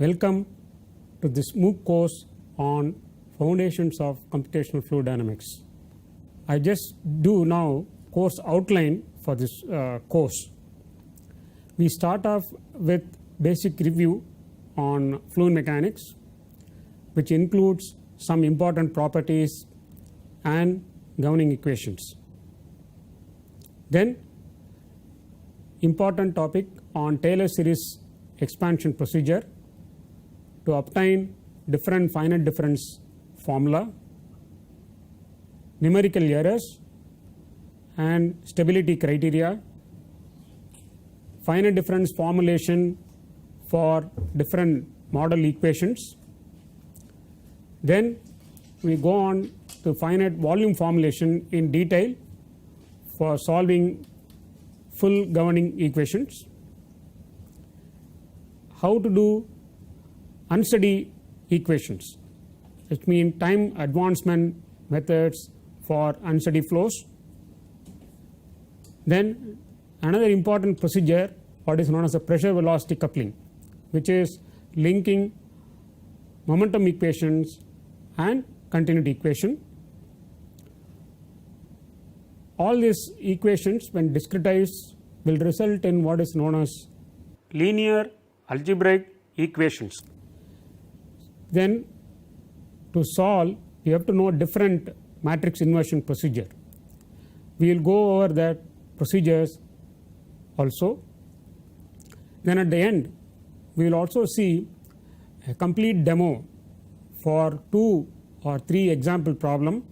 Welcome to this MOOC course on Foundations of Computational Fluid Dynamics. I just do now course outline for this course. We start off with basic review on fluid mechanics, which includes some important properties and governing equations. Then important topic on Taylor series expansion procedure to obtain different finite difference formula, numerical errors and stability criteria, finite difference formulation for different model equations. Then we go on to finite volume formulation in detail for solving full governing equations, how to do unsteady equations, which means time advancement methods for unsteady flows. Then another important procedure, what is known as the pressure velocity coupling, which is linking momentum equations and continuity equation. All these equations when discretized will result in what is known as linear algebraic equations. Then to solve you have to know different matrix inversion procedure. We will go over that procedures also. Then at the end we will also see a complete demo for 2 or 3 example problem,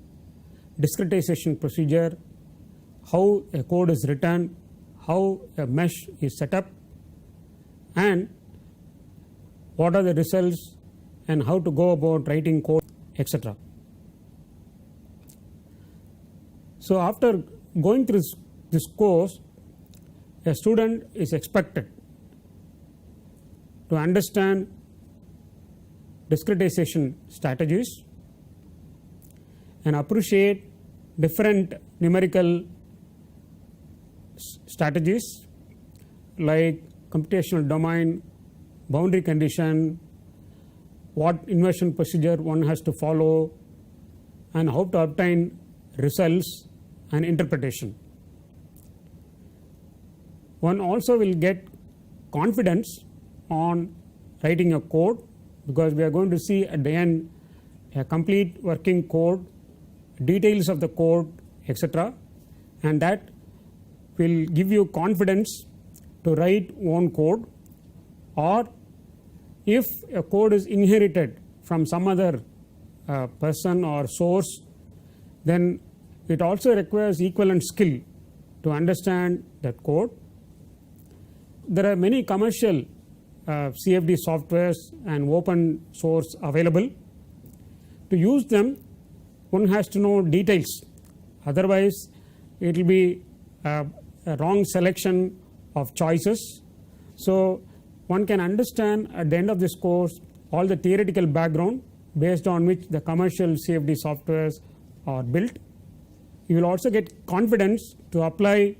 discretization procedure, how a code is written, how a mesh is set up, and what are the results and how to go about writing code, etc. So after going through this course, a student is expected to understand discretization strategies and appreciate different numerical strategies like computational domain, boundary condition, what inversion procedure one has to follow, and how to obtain results and interpretation. One also will get confidence on writing a code, because we are going to see at the end a complete working code, details of the code, etc., and that will give you confidence to write own code, or if a code is inherited from some other person or source, then it also requires equivalent skill to understand that code. There are many commercial CFD softwares and open source available. To use them one has to know details, otherwise it will be a wrong selection of choices. So one can understand at the end of this course all the theoretical background based on which the commercial CFD softwares are built. You will also get confidence to apply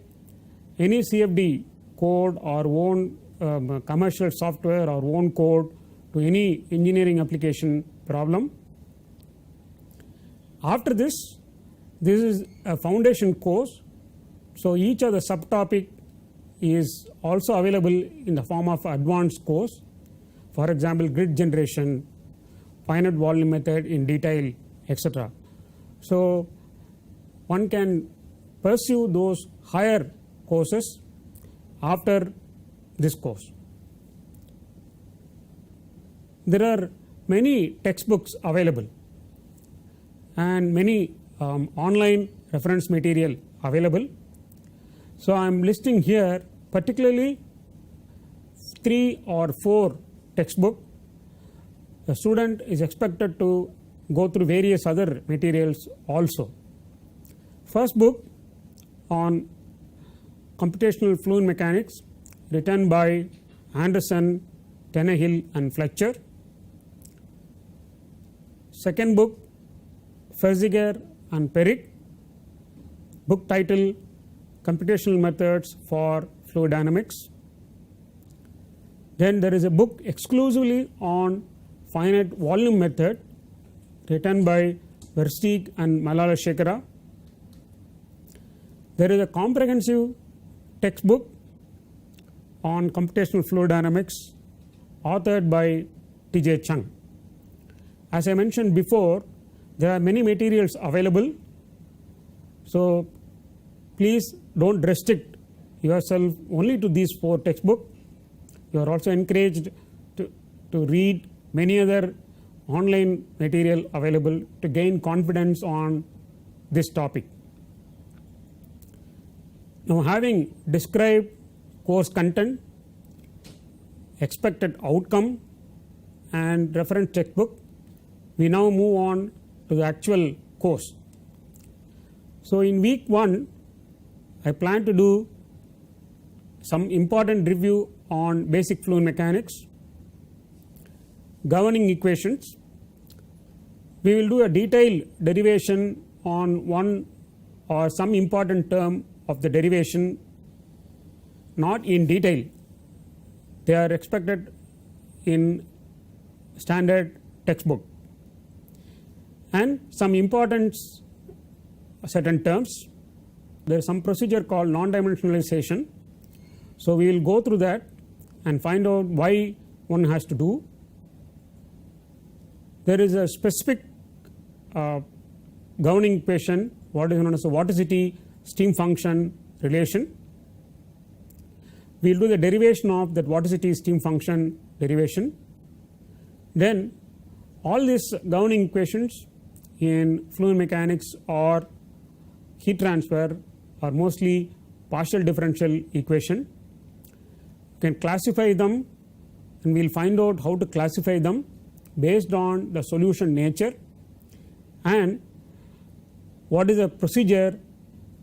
any CFD code or own commercial software or own code to any engineering application problem. After this is a foundation course, so each of the subtopic is also available in the form of advanced course. For example, grid generation, finite volume method in detail, etc. So one can pursue those higher courses after this course. There are many textbooks available and many online reference material available. So I am listing here particularly 3 or 4 textbooks. The student is expected to go through various other materials also. First book on computational fluid mechanics, written by Anderson, Tenehill and Fletcher. Second book, Ferziger and Perick, book title Computational Methods for Fluid Dynamics. Then there is a book exclusively on finite volume method written by Versteeg and Malalashekara. There is a comprehensive textbook on computational fluid dynamics authored by T.J. Chung. As I mentioned before, there are many materials available, so please don't restrict yourself only to these 4 textbooks. You are also encouraged to read many other online material available to gain confidence on this topic. Now, having described course content, expected outcome and reference textbook, we now move on to the actual course. So, in week 1 I plan to do some important review on basic fluid mechanics, governing equations. We will do a detailed derivation on one or some important term of the derivation, not in detail. They are expected in standard textbook, and some important certain terms. There is some procedure called non-dimensionalization. So, we will go through that and find out why one has to do. There is a specific governing equation, what is known as the vorticity steam function relation. We will do the derivation of that vorticity steam function derivation. Then all these governing equations in fluid mechanics or heat transfer are mostly partial differential equation. You can classify them, and we will find out how to classify them based on the solution nature and what is a procedure,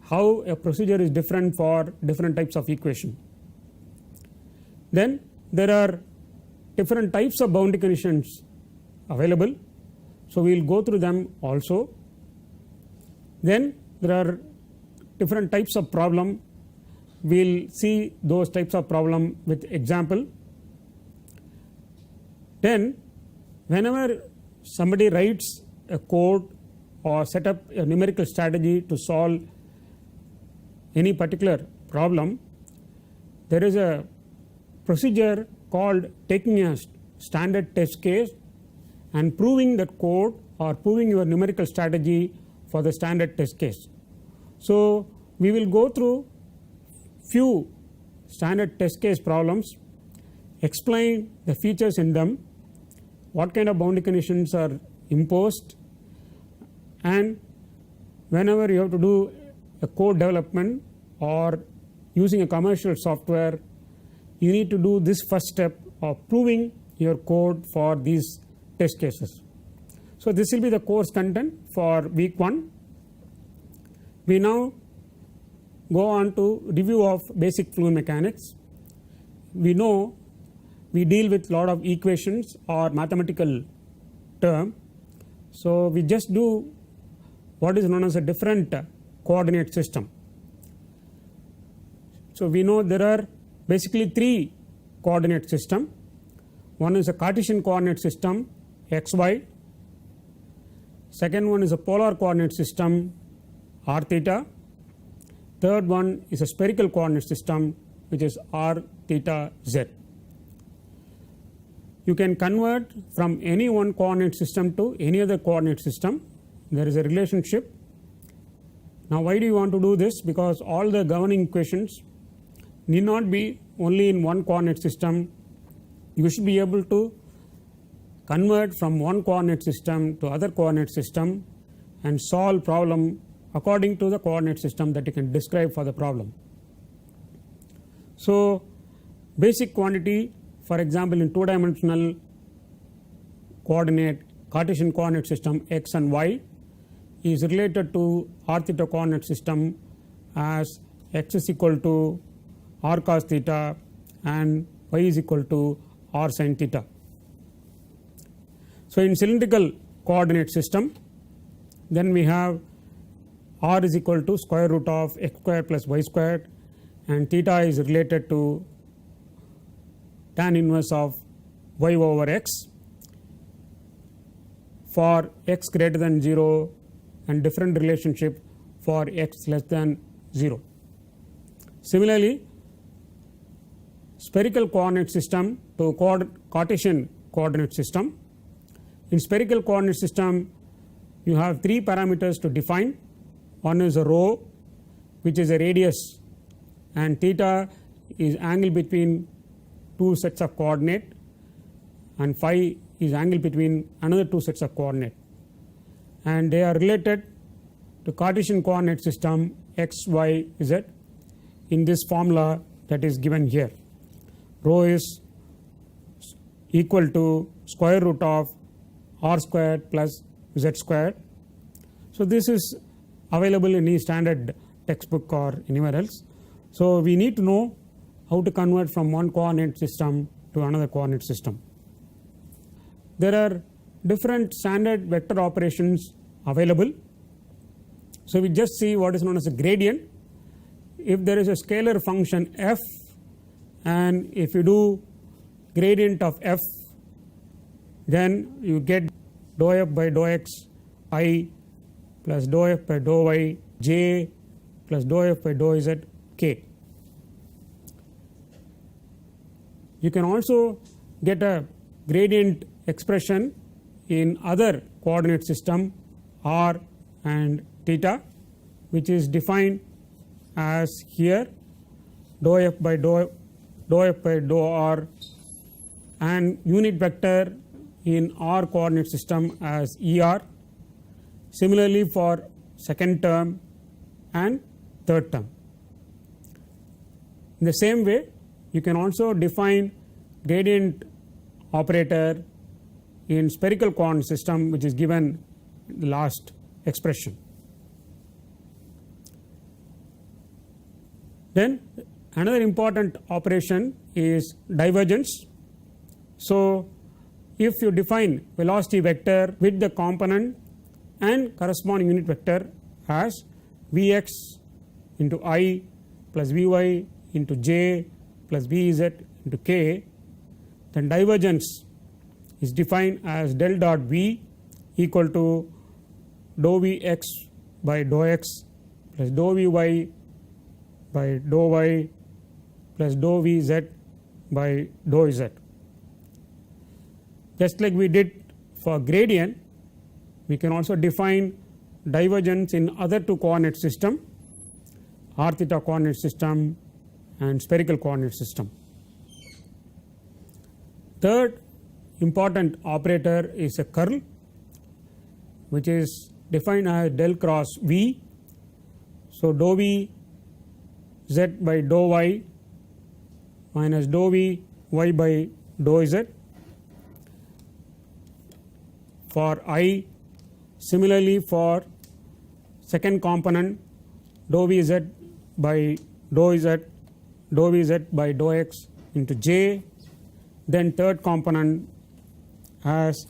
how a procedure is different for different types of equation. Then there are different types of boundary conditions available, so we will go through them also. Then there are different types of problem. We will see those types of problem with example. Then whenever somebody writes a code or set up a numerical strategy to solve any particular problem, there is a procedure called taking a standard test case and proving that code or proving your numerical strategy for the standard test case. So, we will go through few standard test case problems, explain the features in them, what kind of boundary conditions are imposed, and whenever you have to do a code development or using a commercial software, you need to do this first step of proving your code for these test cases. So, this will be the course content for week 1. We now go on to review of basic fluid mechanics. We know we deal with lot of equations or mathematical term. So, we just do what is known as a different coordinate system. So, we know there are basically 3 coordinate system. One is a Cartesian coordinate system xy, second one is a polar coordinate system r theta, third one is a spherical coordinate system which is r theta z. You can convert from any one coordinate system to any other coordinate system. There is a relationship. Now, why do you want to do this? Because all the governing equations need not be only in one coordinate system. You should be able to convert from one coordinate system to other coordinate system and solve problem according to the coordinate system that you can describe for the problem. So, basic quantity, for example, in 2-dimensional coordinate Cartesian coordinate system x and y is related to r theta coordinate system as x is equal to r cos theta and y is equal to r sin theta. So, in cylindrical coordinate system, then we have r is equal to square root of x square plus y squared, and theta is related to tan inverse of y over x for x greater than 0 and different relationship for x less than 0. Similarly, spherical coordinate system to Cartesian coordinate system. In spherical coordinate system, you have three parameters to define. One is a rho, which is a radius, and theta is angle between two sets of coordinate, and phi is angle between another two sets of coordinate, and they are related to Cartesian coordinate system x, y, z in this formula that is given here. Rho is equal to square root of r squared plus z squared. So this is available in any standard textbook or anywhere else. So we need to know how to convert from one coordinate system to another coordinate system. There are different standard vector operations available. So we just see what is known as a gradient. If there is a scalar function f, and if you do gradient of f, then you get dou f by dou x I plus dou f by dou y j plus dou f by dou z k. You can also get a gradient expression in other coordinate system r and theta, which is defined as here dou f by dou r, and unit vector in r coordinate system as er. Similarly for second term and third term. In the same way, you can also define gradient operator in spherical coordinate system, which is given in the last expression. Then another important operation is divergence. So if you define velocity vector with the component and corresponding unit vector as Vx into I plus Vy into j plus Vz into k, then divergence is defined as del dot V equal to dou Vx by dou x plus dou Vy by dou y plus dou Vz by dou z. Just like we did for gradient, we can also define divergence in other two coordinate system, r theta coordinate system and spherical coordinate system. Third important operator is a curl, which is defined as del cross V. So dou V z by dou y minus dou V y by dou z for I. Similarly for second component dou Vz by dou z, dou Vz by dou x into j, then third component as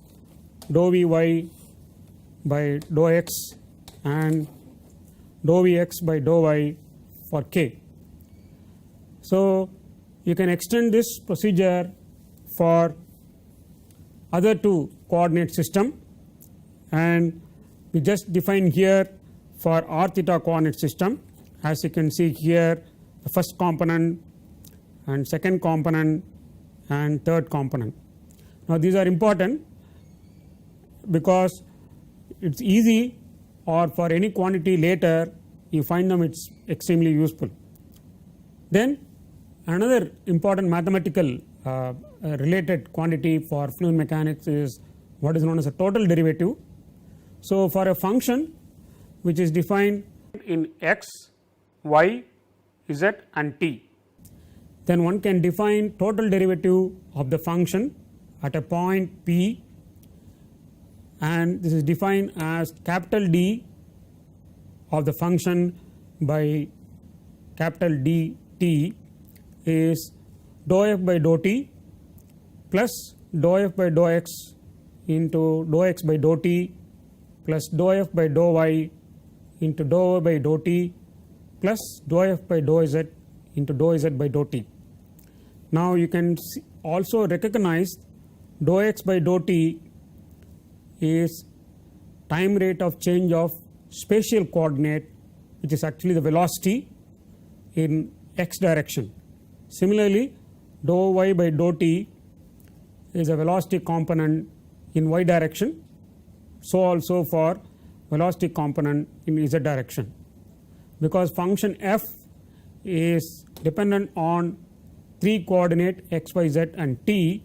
dou Vy by dou x and dou Vx by dou y for k. So you can extend this procedure for other two coordinate system, and we just define here for r theta coordinate system. As you can see here, the first component and second component and third component. Now these are important because it's easy, or for any quantity later you find them, it's extremely useful. Then another important mathematical related quantity for fluid mechanics is what is known as a total derivative. So for a function which is defined in x, y, z and t, then one can define total derivative of the function at a point P, and this is defined as capital D of the function by capital D t is dou f by dou t plus dou f by dou x into dou x by dou t plus dou f by dou y into dou y by dou t plus dou f by dou z into dou z by dou t. Now you can also recognize dou x by dou t is time rate of change of spatial coordinate, which is actually the velocity in x direction. Similarly, dou y by dou t is a velocity component in y direction, so also for velocity component in z direction. Because function f is dependent on 3 coordinate x, y, z and t,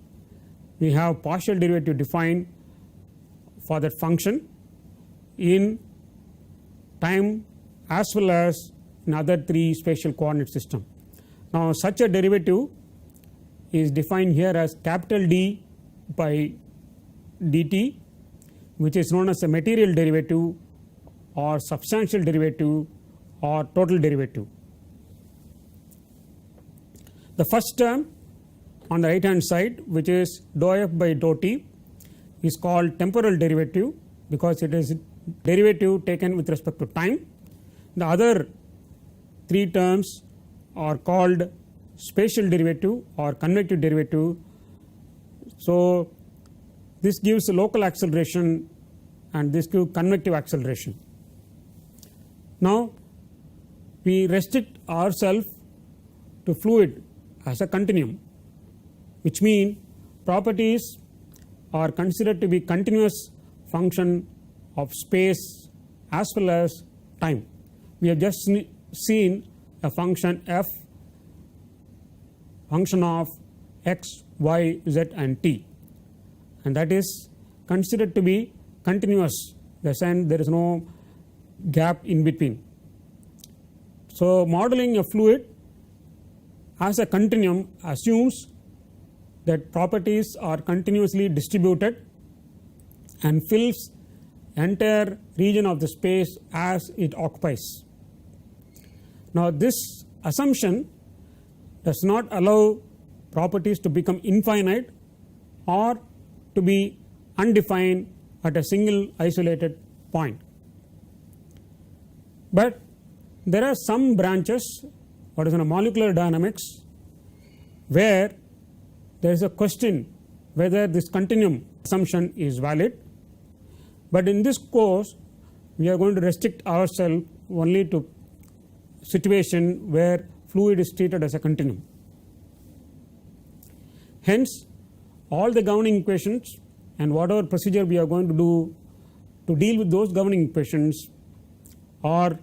we have partial derivative defined for that function in time as well as in other 3 spatial coordinate system. Now such a derivative is defined here as capital D by dt, which is known as a material derivative or substantial derivative or total derivative. The first term on the right hand side, which is dou f by dou t, is called temporal derivative because it is derivative taken with respect to time. The other 3 terms are called spatial derivative or convective derivative. So this gives a local acceleration and this gives convective acceleration. Now we restrict ourselves to fluid as a continuum, which means properties are considered to be continuous function of space as well as time. We have just seen a function f, function of x, y, z and t, and that is considered to be continuous, the sense there is no gap in between. So modeling a fluid as a continuum assumes that properties are continuously distributed and fills entire region of the space as it occupies. Now this assumption does not allow properties to become infinite or to be undefined at a single isolated point. But there are some branches, what is in a molecular dynamics, where there is a question whether this continuum assumption is valid. But in this course we are going to restrict ourselves only to situation where fluid is treated as a continuum. Hence all the governing equations and whatever procedure we are going to do to deal with those governing equations are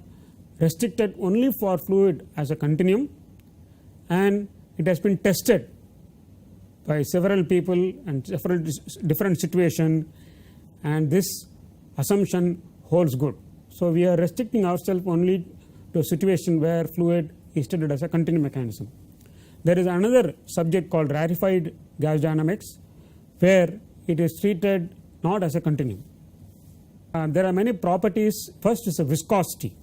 restricted only for fluid as a continuum, and it has been tested by several people and several different situations, and this assumption holds good. So we are restricting ourselves only to a situation where fluid is treated as a continuum mechanism. There is another subject called rarefied gas dynamics where it is treated not as a continuum. There are many properties. First is a viscosity.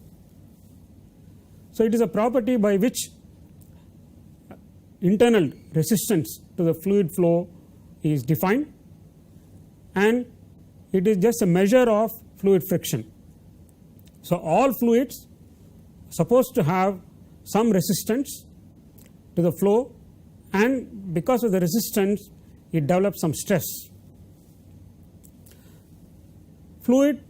So it is a property by which internal resistance to the fluid flow is defined, and it is just a measure of fluid friction. So all fluids are supposed to have some resistance to the flow, and because of the resistance it develops some stress. Fluid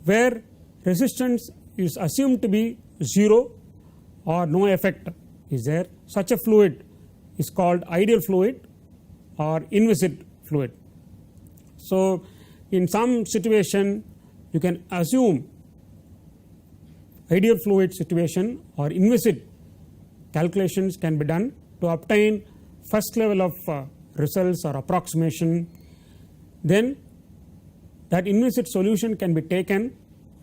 where resistance is assumed to be 0 or no effect is there, such a fluid is called ideal fluid or inviscid fluid. So in some situation you can assume ideal fluid situation or inviscid calculations can be done to obtain first level of results or approximation. Then that inviscid solution can be taken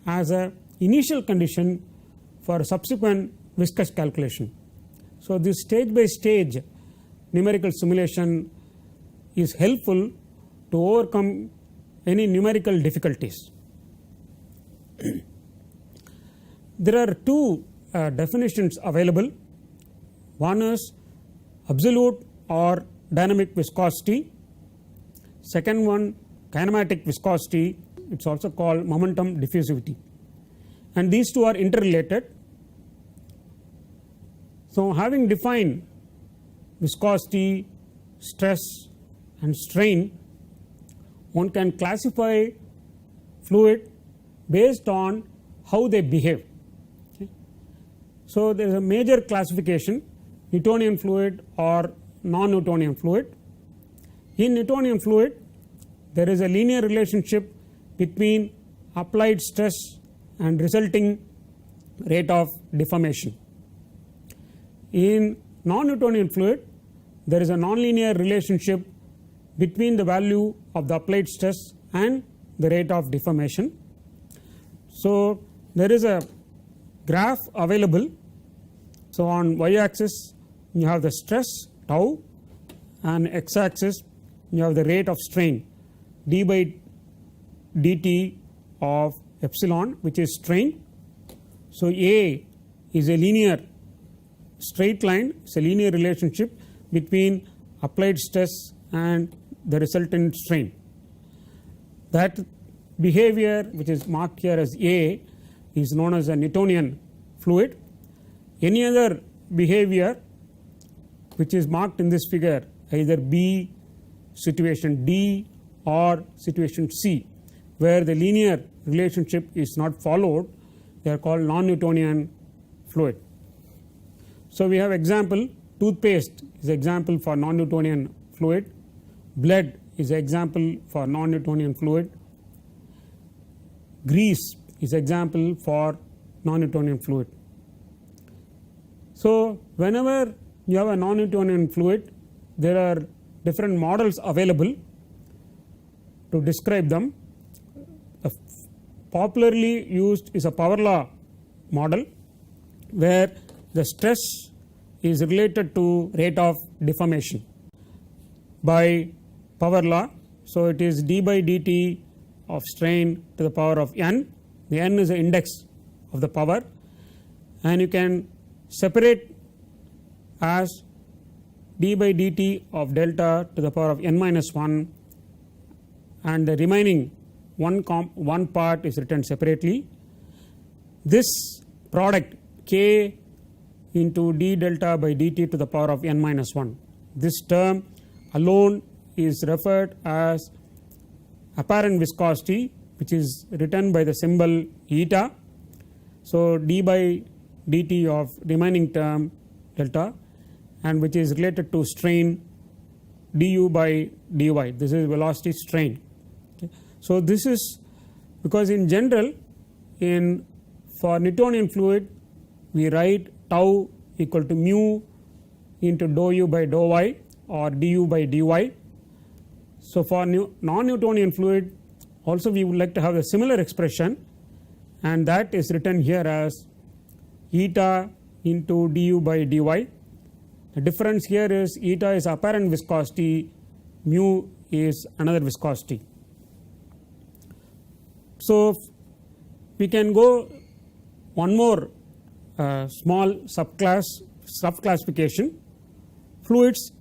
as a initial condition for subsequent viscous calculation. So this stage by stage numerical simulation is helpful to overcome any numerical difficulties. There are 2 definitions available. One is absolute or dynamic viscosity, second one kinematic viscosity, it is also called momentum diffusivity, and these 2 are interrelated. So having defined viscosity, stress and strain, one can classify fluid based on how they behave. Okay. So there is a major classification, Newtonian fluid or non-Newtonian fluid. In Newtonian fluid, there is a linear relationship between applied stress and resulting rate of deformation. In non-Newtonian fluid, there is a nonlinear relationship between the value of the applied stress and the rate of deformation. So there is a graph available. So on y axis you have the stress tau, and x axis you have the rate of strain d by dt of epsilon, which is strain. So A is a linear straight line, it's a linear relationship between applied stress and the resultant strain. That behavior, which is marked here as A, is known as a Newtonian fluid. Any other behavior which is marked in this figure, either B, situation D, or situation C, where the linear relationship is not followed, they are called non-Newtonian fluid. So we have example, toothpaste is example for non-Newtonian fluid, blood is example for non-Newtonian fluid, grease is example for non-Newtonian fluid. So whenever you have a non-Newtonian fluid, there are different models available to describe them. Popularly used is a power law model, where the stress is related to rate of deformation by power law. So it is d by dt of strain to the power of n. The n is the index of the power, and you can separate as d by dt of delta to the power of n minus 1, and the remaining one part is written separately. This product k into d delta by dt to the power of n minus 1, this term alone is referred as apparent viscosity, which is written by the symbol eta. So d by dt of remaining term delta, and which is related to strain du by dy, this is velocity strain. Okay. So this is because in general for Newtonian fluid we write tau equal to mu into dou u by dou y or du by dy. So for non-Newtonian fluid also we would like to have a similar expression, and that is written here as eta into du by dy. The difference here is eta is apparent viscosity, mu is another viscosity. So we can go one more small sub-classification, fluids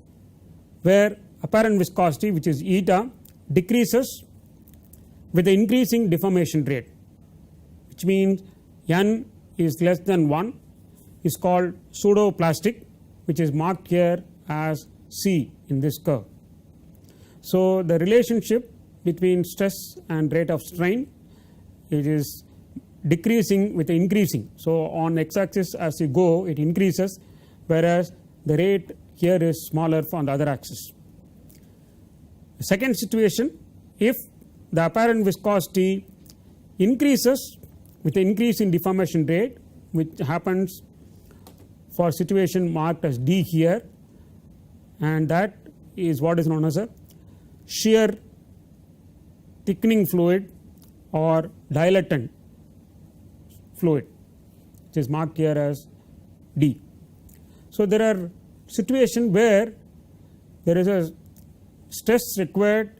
where apparent viscosity, which is eta, decreases with the increasing deformation rate, which means n is less than 1, is called pseudoplastic, which is marked here as C in this curve. So the relationship between stress and rate of strain, it is decreasing with the increasing. So on x axis as you go it increases, whereas the rate here is smaller on the other axis. The second situation, if the apparent viscosity increases with the increase in deformation rate, which happens for situation marked as D here, and that is what is known as a shear thickening fluid or dilatant fluid, which is marked here as D. So there are situations where there is a stress required,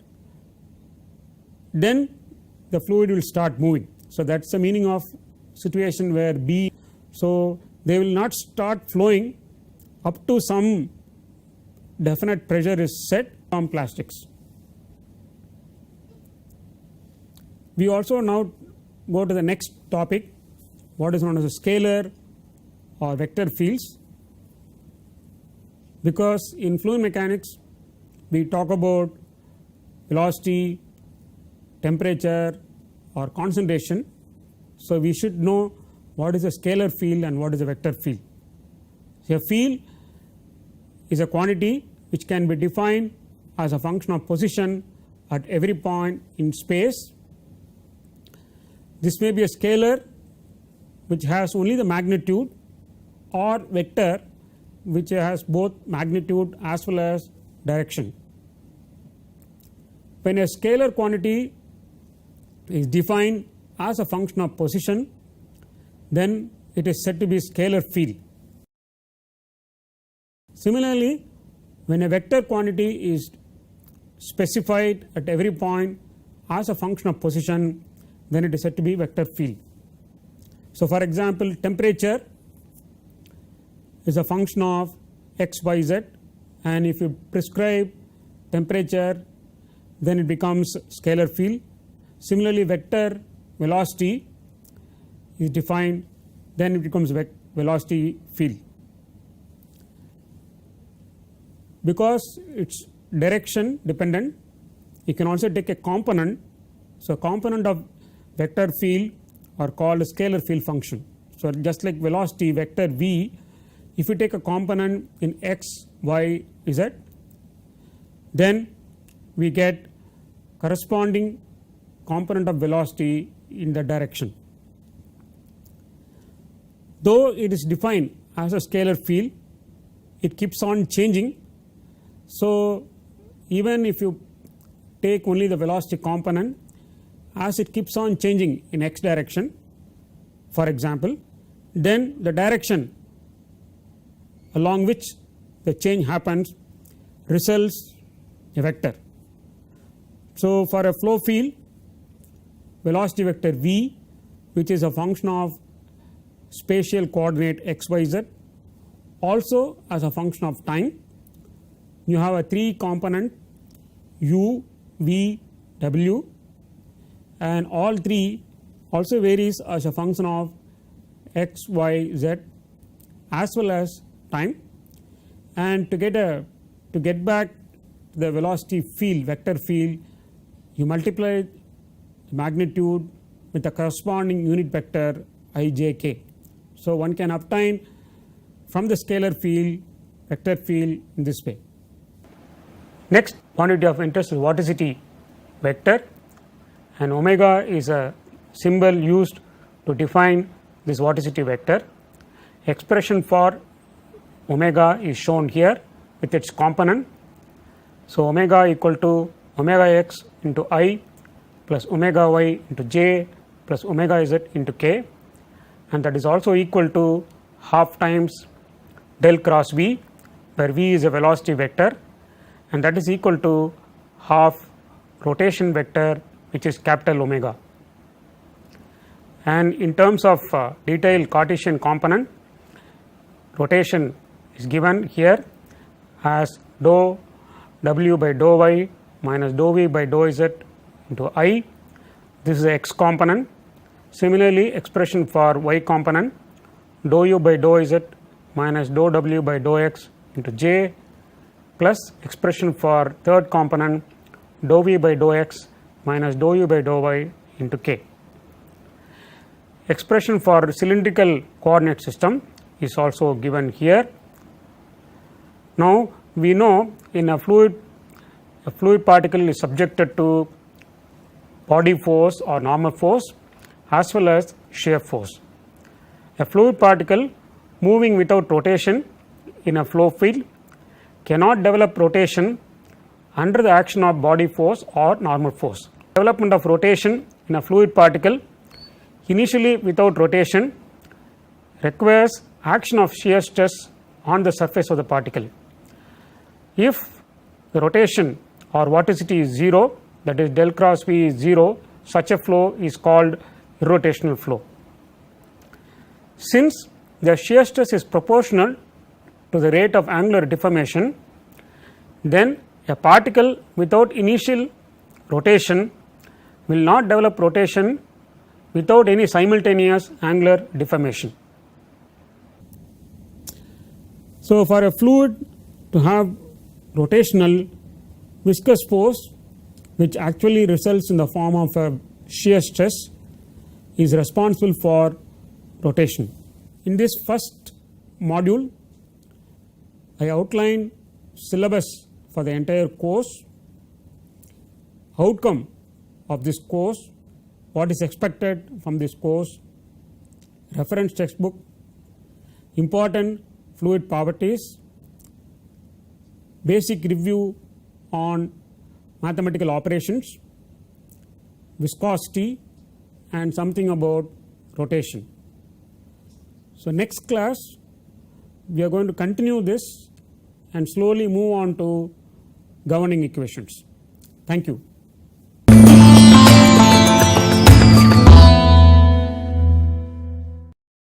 then the fluid will start moving. So that's the meaning of situation where B. So they will not start flowing up to some definite pressure is set on plastics. We also now go to the next topic, what is known as a scalar or vector fields, because in fluid mechanics we talk about velocity, temperature or concentration. So, we should know what is a scalar field and what is a vector field. So, a field is a quantity which can be defined as a function of position at every point in space. This may be a scalar which has only the magnitude, or vector which has both magnitude as well as direction. When a scalar quantity is defined as a function of position, then it is said to be scalar field. Similarly, when a vector quantity is specified at every point as a function of position, then it is said to be vector field. So, for example, temperature is a function of x, y, z, and if you prescribe temperature, then it becomes scalar field. Similarly, vector velocity is defined, then it becomes velocity field. Because it's direction dependent, you can also take a component. So, component of vector field are called a scalar field function. So, just like velocity vector v, if you take a component in x, y, z, then we get corresponding component of velocity in the direction. Though it is defined as a scalar field, it keeps on changing. So, even if you take only the velocity component, as it keeps on changing in x direction, for example, then the direction along which the change happens results a vector. So, for a flow field, velocity vector v, which is a function of spatial coordinate x, y, z, also as a function of time, you have a 3 component u, v, w, and all 3 also varies as a function of x, y, z as well as time. And to get back the velocity field, vector field, you multiply the magnitude with the corresponding unit vector I, j, k. So, one can obtain from the scalar field vector field in this way. Next quantity of interest is vorticity vector, and omega is a symbol used to define this vorticity vector. Expression for omega is shown here with its component. So, omega equal to omega x into I plus omega y into j plus omega z into k, and that is also equal to half times del cross v, where v is a velocity vector, and that is equal to half rotation vector, which is capital omega. And in terms of detailed Cartesian component, rotation is given here as dou w by dou y minus dou v by dou z into I. This is the x component. Similarly, expression for y component, dou u by dou z minus dou w by dou x into j, plus expression for third component, dou v by dou x minus dou u by dou y into k. Expression for cylindrical coordinate system is also given here. Now, we know in a fluid particle is subjected to body force or normal force as well as shear force. A fluid particle moving without rotation in a flow field cannot develop rotation under the action of body force or normal force. Development of rotation in a fluid particle initially without rotation requires action of shear stress on the surface of the particle. If the rotation or vorticity is 0, that is del cross v is 0, such a flow is called irrotational flow. Since the shear stress is proportional to the rate of angular deformation, then a particle without initial rotation will not develop rotation without any simultaneous angular deformation. So, for a fluid to have rotational viscous force, which actually results in the form of a shear stress, is responsible for rotation. In this first module, I outline syllabus for the entire course, outcome of this course, what is expected from this course, reference textbook, important fluid properties, basic review on mathematical operations, viscosity, and something about rotation. So next class we are going to continue this and slowly move on to governing equations. Thank you.